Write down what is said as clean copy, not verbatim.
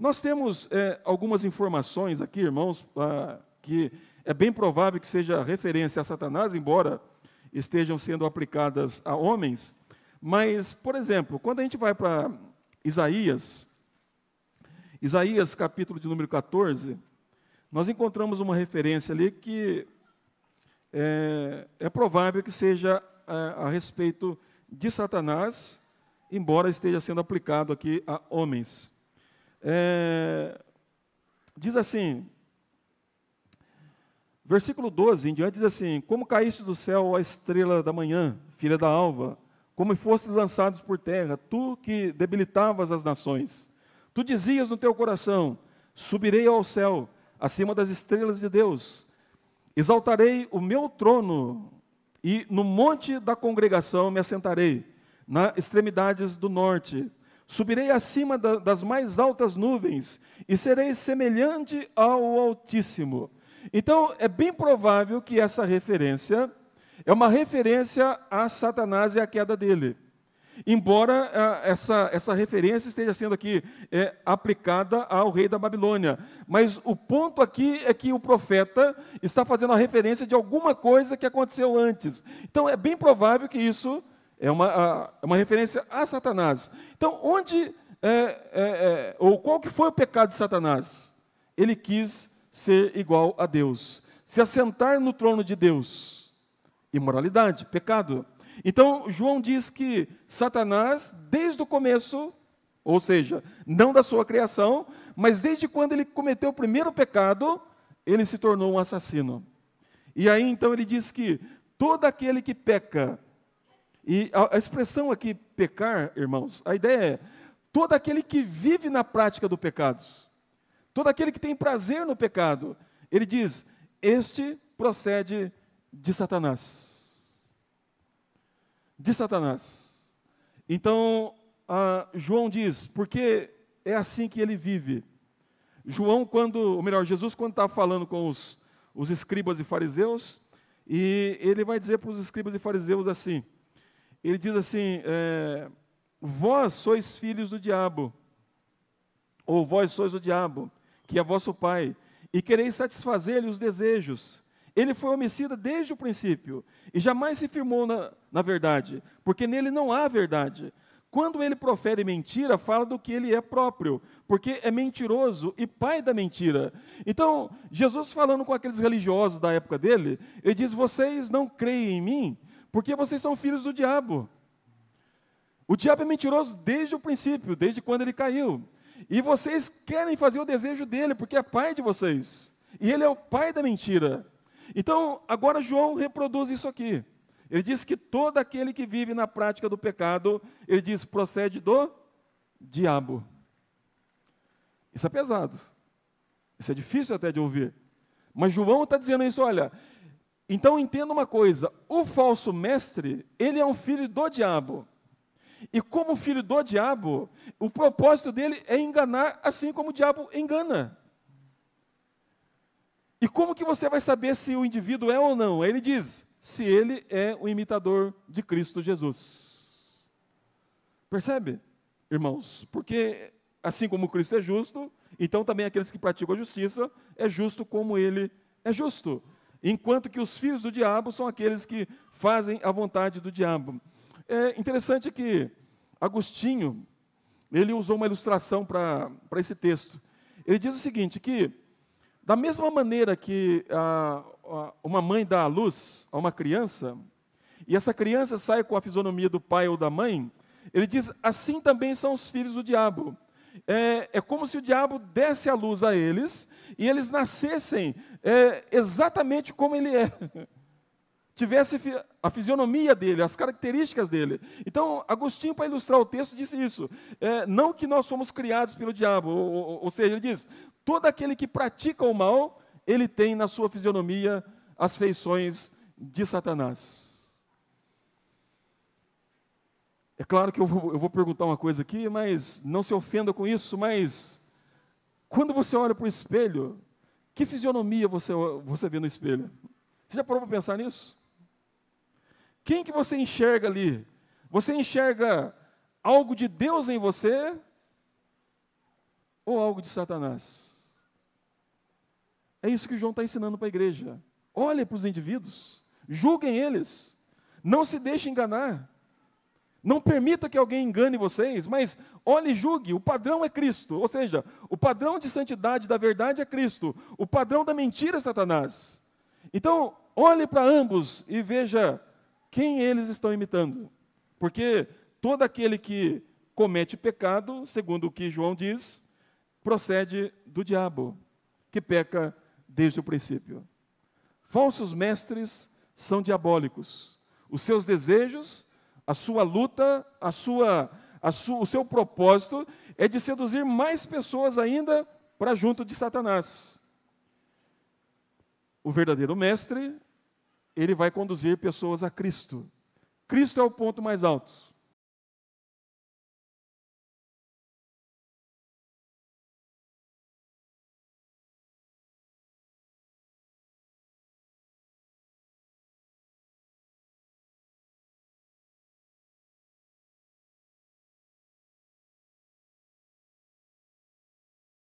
Nós temos algumas informações aqui, irmãos, que é bem provável que seja referência a Satanás, embora estejam sendo aplicadas a homens. Mas, por exemplo, quando a gente vai para Isaías capítulo de número 14, nós encontramos uma referência ali que é provável que seja a respeito de Satanás, embora esteja sendo aplicado aqui a homens. Diz assim, versículo 12 em diante, diz assim: como caíste do céu a estrela da manhã, filha da alva, como fostes lançados por terra, tu que debilitavas as nações. Tu dizias no teu coração: subirei ao céu, acima das estrelas de Deus. Exaltarei o meu trono, e no monte da congregação me assentarei, nas extremidades do norte. Subirei acima das mais altas nuvens, e serei semelhante ao Altíssimo. Então, é bem provável que essa referência é uma referência a Satanás e a queda dele. Embora essa referência esteja sendo aqui aplicada ao rei da Babilônia. Mas o ponto aqui é que o profeta está fazendo a referência de alguma coisa que aconteceu antes. Então, é bem provável que isso é uma referência a Satanás. Então, ou qual que foi o pecado de Satanás? Ele quis ser igual a Deus, se assentar no trono de Deus. Imoralidade, pecado. Então, João diz que Satanás, desde o começo, ou seja, não da sua criação, mas desde quando ele cometeu o primeiro pecado, ele se tornou um assassino. E aí, então, ele diz que todo aquele que peca, e a expressão aqui, pecar, irmãos, a ideia é todo aquele que vive na prática do pecado, todo aquele que tem prazer no pecado, ele diz, este procede de Satanás. De Satanás. Então, João diz, porque é assim que ele vive. Jesus, quando está falando com os escribas e fariseus, e ele vai dizer para os escribas e fariseus assim, ele diz assim, vós sois filhos do diabo, ou vós sois o diabo, que é vosso pai, e quereis satisfazer-lhe os desejos. Ele foi homicida desde o princípio, e jamais se firmou na verdade, porque nele não há verdade. Quando ele profere mentira, fala do que ele é próprio, porque é mentiroso e pai da mentira. Então, Jesus falando com aqueles religiosos da época dele, ele diz, vocês não creem em mim, porque vocês são filhos do diabo. O diabo é mentiroso desde o princípio, desde quando ele caiu. E vocês querem fazer o desejo dele, porque é pai de vocês. E ele é o pai da mentira. Então, agora João reproduz isso aqui. Ele diz que todo aquele que vive na prática do pecado, ele diz, procede do diabo. Isso é pesado. Isso é difícil até de ouvir. Mas João está dizendo isso, olha, então entenda uma coisa, o falso mestre, ele é um filho do diabo. E como filho do diabo, o propósito dele é enganar assim como o diabo engana. E como que você vai saber se o indivíduo é ou não? Ele diz, se ele é o imitador de Cristo Jesus. Percebe, irmãos? Porque assim como Cristo é justo, então também aqueles que praticam a justiça é justo como ele é justo. Enquanto que os filhos do diabo são aqueles que fazem a vontade do diabo. É interessante que Agostinho, ele usou uma ilustração para esse texto. Ele diz o seguinte, que da mesma maneira que uma mãe dá à luz a uma criança, e essa criança sai com a fisionomia do pai ou da mãe, ele diz, assim também são os filhos do diabo. É como se o diabo desse a luz a eles, e eles nascessem exatamente como ele é. Tivesse a fisionomia dele, as características dele. Então, Agostinho, para ilustrar o texto, disse isso. Não que nós fomos criados pelo diabo, ou seja, ele diz, todo aquele que pratica o mal, ele tem na sua fisionomia as feições de Satanás. É claro que eu vou perguntar uma coisa aqui, mas não se ofenda com isso, mas quando você olha para o espelho, que fisionomia você vê no espelho? Você já parou para pensar nisso? Quem que você enxerga ali? Você enxerga algo de Deus em você? ou algo de Satanás? É isso que João está ensinando para a igreja. Olhem para os indivíduos, julguem eles, não se deixem enganar. Não permita que alguém engane vocês, mas olhe e julgue, o padrão é Cristo. Ou seja, o padrão de santidade da verdade é Cristo, o padrão da mentira é Satanás. Então, olhe para ambos e veja quem eles estão imitando. Porque todo aquele que comete pecado, segundo o que João diz, procede do diabo, que peca desde o princípio. Falsos mestres são diabólicos. Os seus desejos, a sua luta, o seu propósito é de seduzir mais pessoas ainda para junto de Satanás. O verdadeiro mestre, ele vai conduzir pessoas a Cristo. Cristo é o ponto mais alto.